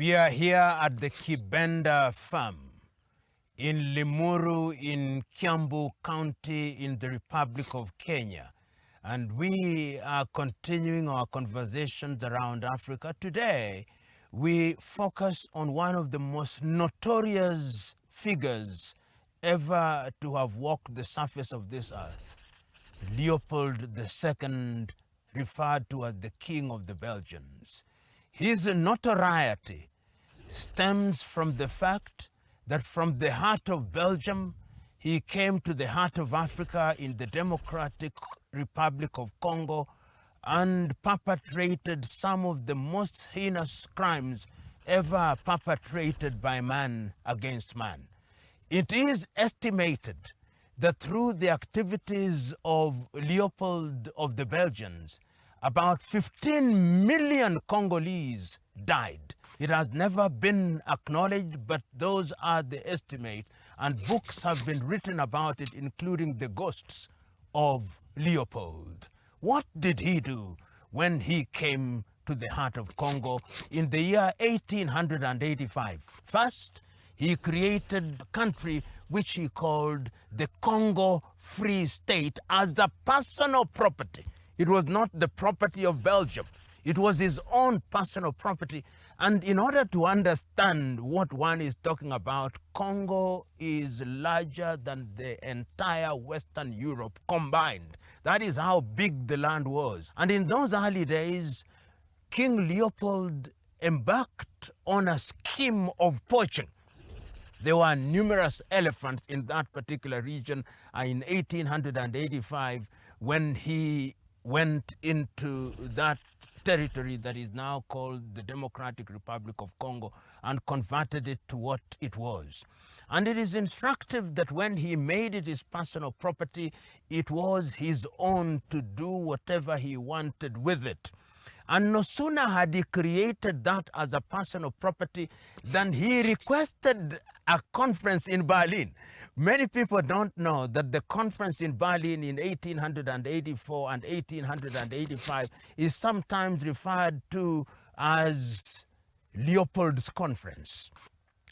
We are here at the Kibenda farm in Limuru in Kiambu County in the Republic of Kenya. And we are continuing our conversations around Africa. Today, we focus on one of the most notorious figures ever to have walked the surface of this earth, Leopold II, referred to as the King of the Belgians. His notoriety stems from the fact that from the heart of Belgium, he came to the heart of Africa in the Democratic Republic of Congo and perpetrated some of the most heinous crimes ever perpetrated by man against man. It is estimated that through the activities of Leopold of the Belgians, about 15 million Congolese died. It has never been acknowledged, but those are the estimates, and books have been written about it, including The Ghosts of Leopold. What did he do when he came to the heart of Congo in the year 1885? First, he created a country which he called the Congo Free State as a personal property. It was not the property of Belgium. It was his own personal property. And in order to understand what one is talking about, Congo is larger than the entire Western Europe combined. That is how big the land was. And in those early days, King Leopold embarked on a scheme of poaching. There were numerous elephants in that particular region in 1885 when he went into that territory that is now called the Democratic Republic of Congo and converted it to what it was. And it is instructive that when he made it his personal property, it was his own to do whatever he wanted with it. And no sooner had he created that as a personal property than he requested a conference in Berlin. Many people don't know that the conference in Berlin in 1884 and 1885 is sometimes referred to as Leopold's Conference.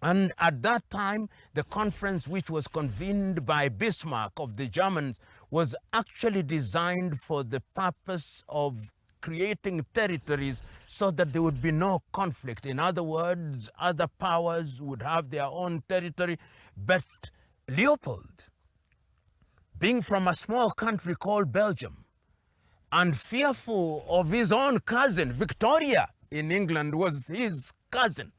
And at that time, the conference, which was convened by Bismarck of the Germans, was actually designed for the purpose of creating territories so that there would be no conflict. In other words, other powers would have their own territory. But Leopold, being from a small country called Belgium, and fearful of his own cousin, Victoria in England was his cousin,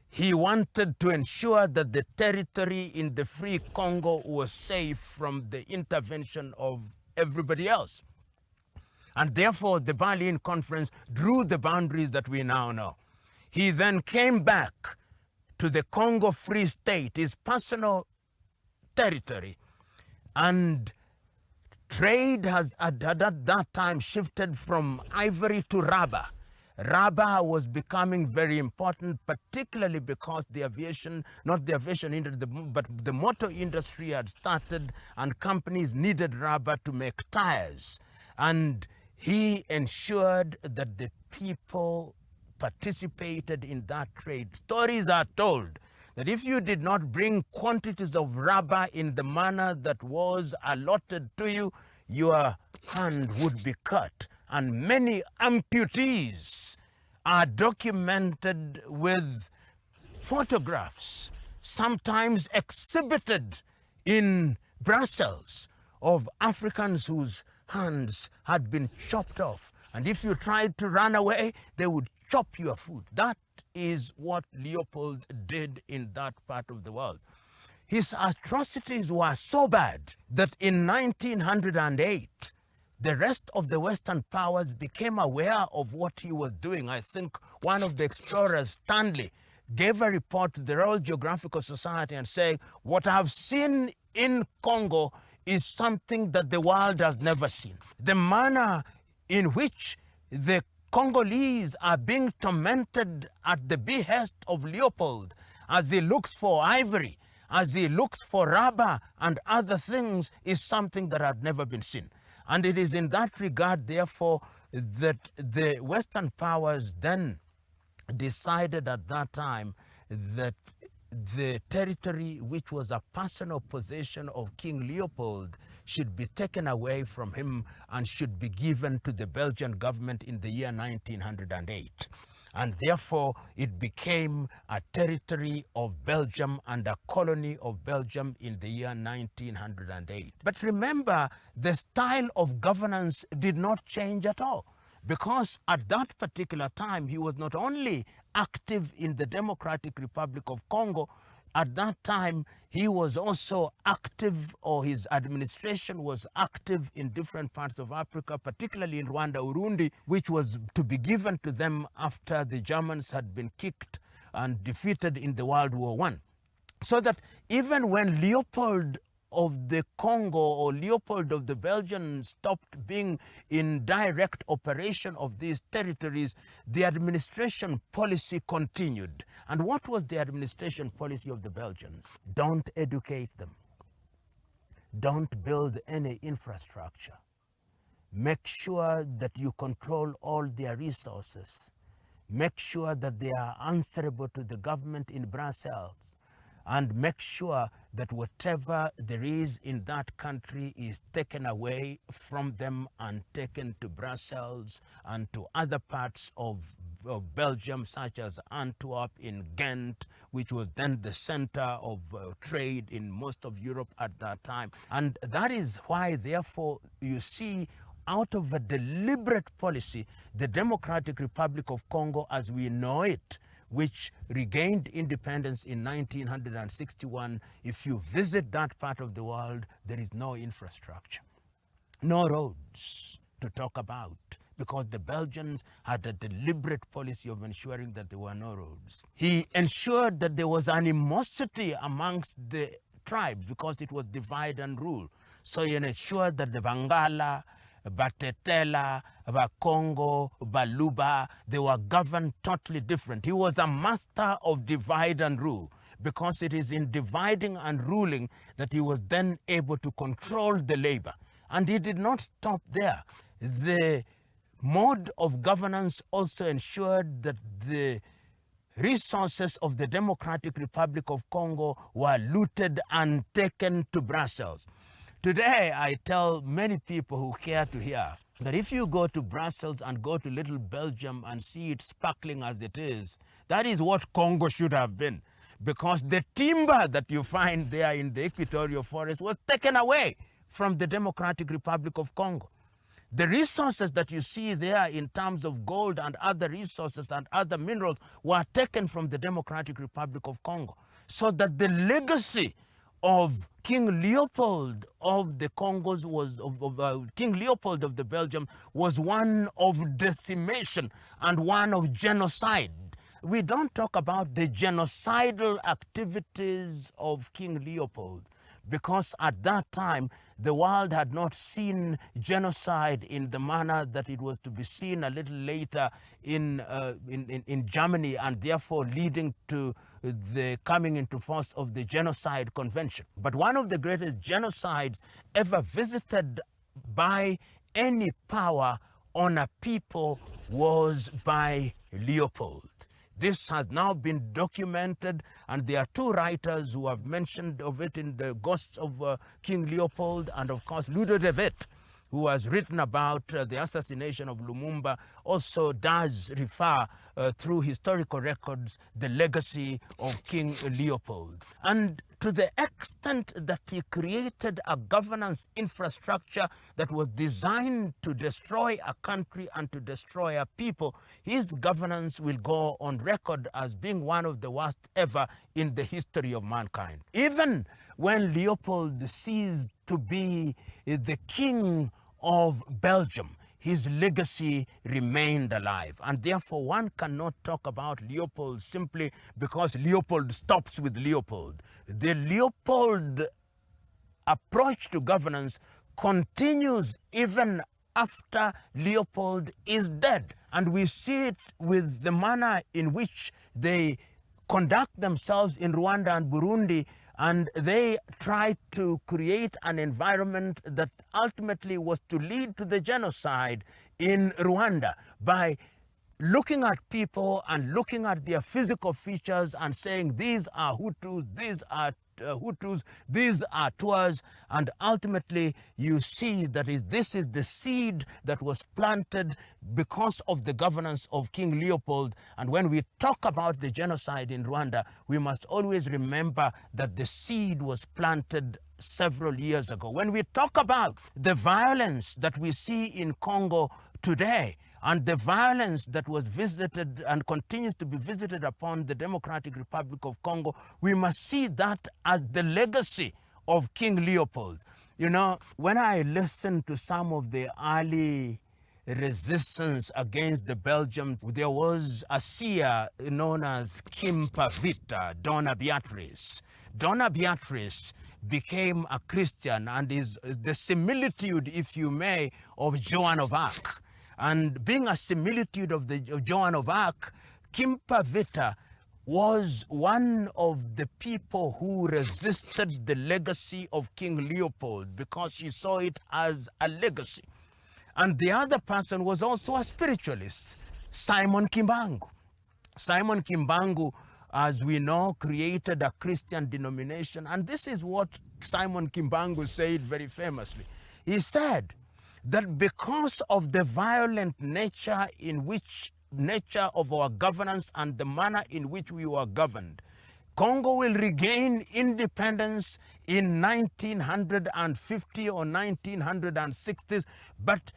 he wanted to ensure that the territory in the Free Congo was safe from the intervention of everybody else. And therefore, the Berlin Conference drew the boundaries that we now know. He then came back to the Congo Free State, his personal territory, and trade has at that time shifted from ivory to rubber. Rubber was becoming very important, particularly because the aviation, not the aviation industry, but the motor industry had started and companies needed rubber to make tires. And he ensured that the people participated in that trade. Stories are told that if you did not bring quantities of rubber in the manner that was allotted to you, your hand would be cut. And many amputees are documented with photographs, sometimes exhibited in Brussels, of Africans whose hands had been chopped off. And if you tried to run away, they would chop your foot. That is what Leopold did in that part of the world. His atrocities were so bad that in 1908, the rest of the Western powers became aware of what he was doing. I think one of the explorers, Stanley, gave a report to the Royal Geographical Society and saying, what I have seen in Congo is something that the world has never seen. The manner in which the Congolese are being tormented at the behest of Leopold as he looks for ivory, as he looks for rubber and other things, is something that had never been seen. And it is in that regard, therefore, that the Western powers then decided at that time that the territory which was a personal possession of King Leopold should be taken away from him and should be given to the Belgian government in the year 1908. And therefore, it became a territory of Belgium and a colony of Belgium in the year 1908. But remember, the style of governance did not change at all, because at that particular time, he was not only active in the Democratic Republic of Congo, at that time, he was also active, or his administration was active in different parts of Africa, particularly in Rwanda, Urundi, which was to be given to them after the Germans had been kicked and defeated in the World War I. So that even when Leopold of the Congo or Leopold of the Belgians stopped being in direct operation of these territories, the administration policy continued. And what was the administration policy of the Belgians? Don't educate them. Don't build any infrastructure. Make sure that you control all their resources. Make sure that they are answerable to the government in Brussels. And make sure that whatever there is in that country is taken away from them and taken to Brussels and to other parts of Belgium, such as Antwerp, in Ghent, which was then the center of trade in most of Europe at that time. And that is why, therefore, you see, out of a deliberate policy, the Democratic Republic of Congo, as we know it, which regained independence in 1961, if you visit that part of the world, there is no infrastructure, no roads to talk about, because the Belgians had a deliberate policy of ensuring that there were no roads. He ensured that there was animosity amongst the tribes because it was divide and rule. So he ensured that the Bangala, Batetela, Bakongo, Baluba, they were governed totally different. He was a master of divide and rule, because it is in dividing and ruling that he was then able to control the labor. And he did not stop there. The mode of governance also ensured that the resources of the Democratic Republic of Congo were looted and taken to Brussels. Today, I tell many people who care to hear that if you go to Brussels and go to little Belgium and see it sparkling as it is, that is what Congo should have been. Because the timber that you find there in the equatorial forest was taken away from the Democratic Republic of Congo. The resources that you see there in terms of gold and other resources and other minerals were taken from the Democratic Republic of Congo. So that the legacy of King Leopold of the Congos King Leopold of the Belgium was one of decimation and one of genocide. We don't talk about the genocidal activities of King Leopold, because at that time the world had not seen genocide in the manner that it was to be seen a little later in Germany, and therefore leading to the coming into force of the Genocide Convention. But one of the greatest genocides ever visited by any power on a people was by Leopold. This has now been documented, and there are two writers who have mentioned of it in the Ghosts of King Leopold, and of course Ludo de Witt, who has written about the assassination of Lumumba, also does refer through historical records the legacy of King Leopold. And to the extent that he created a governance infrastructure that was designed to destroy a country and to destroy a people, his governance will go on record as being one of the worst ever in the history of mankind. Even when Leopold ceased to be the king of Belgium, his legacy remained alive. And therefore, one cannot talk about Leopold simply because Leopold stops with Leopold. The Leopold approach to governance continues even after Leopold is dead. And we see it with the manner in which they conduct themselves in Rwanda and Burundi, and they tried to create an environment that ultimately was to lead to the genocide in Rwanda by looking at people and looking at their physical features and saying these are Hutus, these are Hutus, these are Tuas, and ultimately you see that this is the seed that was planted because of the governance of King Leopold. And when we talk about the genocide in Rwanda, we must always remember that the seed was planted several years ago. When we talk about the violence that we see in Congo today, and the violence that was visited and continues to be visited upon the Democratic Republic of Congo, we must see that as the legacy of King Leopold. You know, when I listen to some of the early resistance against the Belgians, there was a seer known as Kim Pavita, Donna Beatrice. Donna Beatrice became a Christian and is the similitude, if you may, of Joan of Arc. And being a similitude of Joan of Arc, Kim Pavita was one of the people who resisted the legacy of King Leopold because she saw it as a legacy. And the other person was also a spiritualist, Simon Kimbangu. Simon Kimbangu, as we know, created a Christian denomination. And this is what Simon Kimbangu said very famously. He said that because of the violent nature of our governance and the manner in which we were governed, Congo will regain independence in 1950 or 1960s, but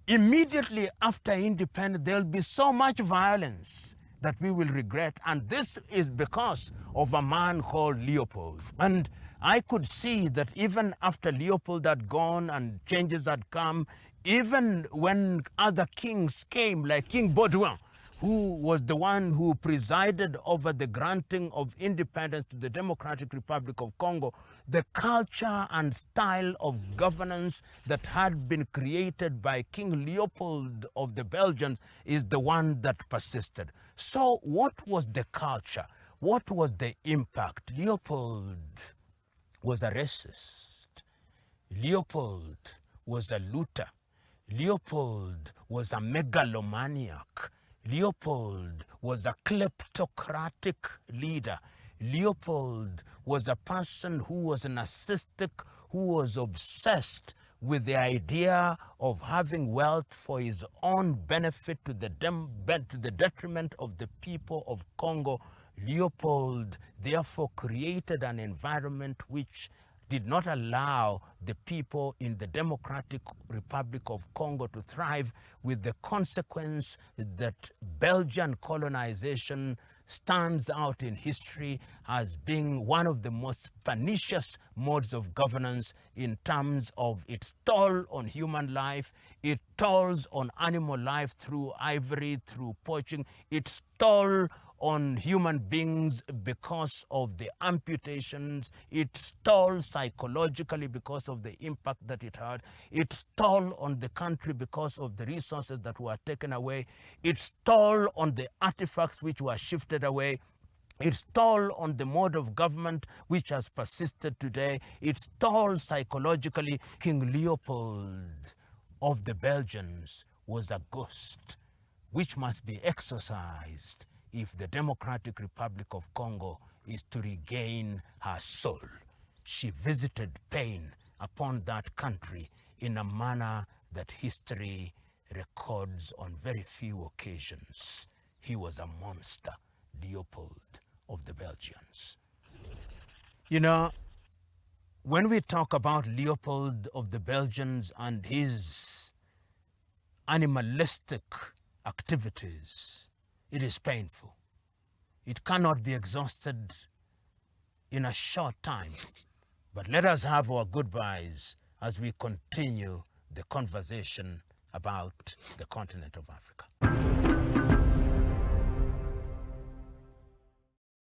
immediately after independence, there'll be so much violence that we will regret. And this is because of a man called Leopold. And I could see that even after Leopold had gone and changes had come, even when other kings came, like King Baudouin, who was the one who presided over the granting of independence to the Democratic Republic of Congo, the culture and style of governance that had been created by King Leopold of the Belgians is the one that persisted. So what was the culture? What was the impact? Leopold was a racist. Leopold was a looter. Leopold was a megalomaniac. Leopold was a kleptocratic leader. Leopold was a person who was narcissistic, who was obsessed with the idea of having wealth for his own benefit to the detriment of the people of Congo. Leopold therefore created an environment which did not allow the people in the Democratic Republic of Congo to thrive, with the consequence that Belgian colonization stands out in history as being one of the most pernicious modes of governance in terms of its toll on human life. It tolls on animal life through ivory, through poaching. Its toll on human beings because of the amputations. It toll psychologically because of the impact that it had. It toll on the country because of the resources that were taken away. It toll on the artifacts which were shifted away. Its toll on the mode of government which has persisted today. Its toll psychologically. King Leopold of the Belgians was a ghost which must be exorcised if the Democratic Republic of Congo is to regain her soul. She visited pain upon that country in a manner that history records on very few occasions. He was a monster, Leopold of the Belgians. You know, when we talk about Leopold of the Belgians and his animalistic activities, it is painful. It cannot be exhausted in a short time. But let us have our goodbyes as we continue the conversation about the continent of Africa.